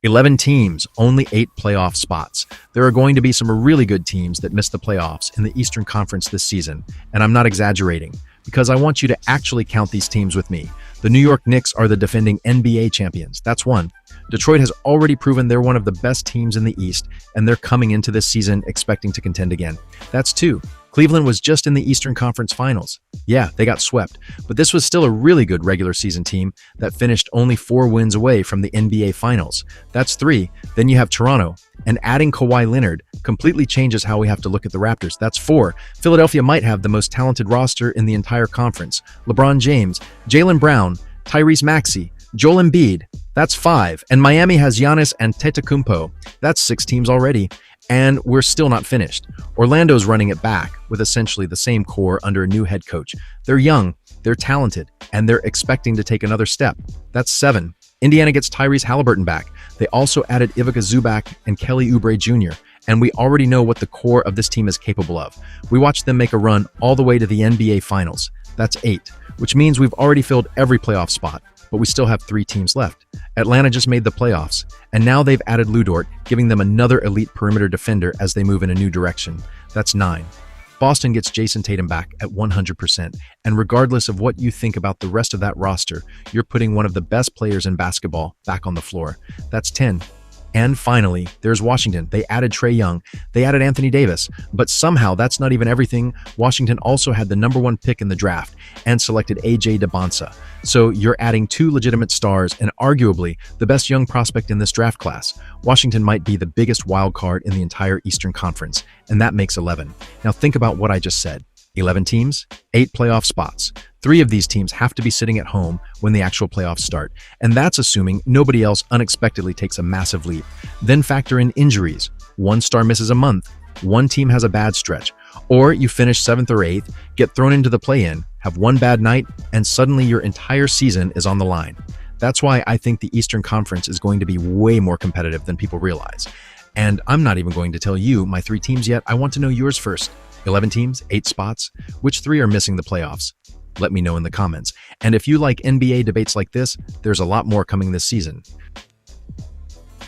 11 teams, only 8 playoff spots. There are going to be some really good teams that miss the playoffs in the Eastern Conference this season, and I'm not exaggerating, because I want you to actually count these teams with me. The New York Knicks are the defending NBA champions. That's one. Detroit has already proven they're one of the best teams in the East, and they're coming into this season expecting to contend again. That's two. Cleveland was just in the Eastern Conference Finals. Yeah, they got swept, but this was still a really good regular season team that finished only 4 wins away from the NBA Finals. That's 3. Then you have Toronto, and adding Kawhi Leonard completely changes how we have to look at the Raptors. That's 4. Philadelphia might have the most talented roster in the entire conference. LeBron James, Jaylen Brown, Tyrese Maxey, Joel Embiid. That's 5. And Miami has Giannis Antetokounmpo. That's 6 teams already. And we're still not finished. Orlando's running it back with essentially the same core under a new head coach. They're young, they're talented, and they're expecting to take another step. That's 7. Indiana gets Tyrese Halliburton back. They also added Ivica Zubac and Kelly Oubre Jr., and we already know what the core of this team is capable of. We watched them make a run all the way to the NBA Finals. That's 8, which means we've already filled every playoff spot, but we still have 3 teams left. Atlanta just made the playoffs, and now they've added Lu Dort, giving them another elite perimeter defender as they move in a new direction. That's 9. Boston gets Jason Tatum back at 100%, and regardless of what you think about the rest of that roster, you're putting one of the best players in basketball back on the floor. That's 10. And finally, there's Washington. They added Trae Young. They added Anthony Davis. But somehow, that's not even everything. Washington also had the number 1 pick in the draft and selected A.J. Debonsa. So you're adding 2 legitimate stars and arguably the best young prospect in this draft class. Washington might be the biggest wild card in the entire Eastern Conference, and that makes 11. Now think about what I just said. 11 teams, 8 playoff spots. 3 of these teams have to be sitting at home when the actual playoffs start, and that's assuming nobody else unexpectedly takes a massive leap. Then factor in injuries. 1 star misses a month, 1 team has a bad stretch, or you finish 7th or 8th, get thrown into the play-in, have 1 bad night, and suddenly your entire season is on the line. That's why I think the Eastern Conference is going to be way more competitive than people realize. And I'm not even going to tell you my 3 teams yet. I want to know yours first. 11 teams, 8 spots. Which 3 are missing the playoffs? Let me know in the comments. And if you like NBA debates like this, there's a lot more coming this season.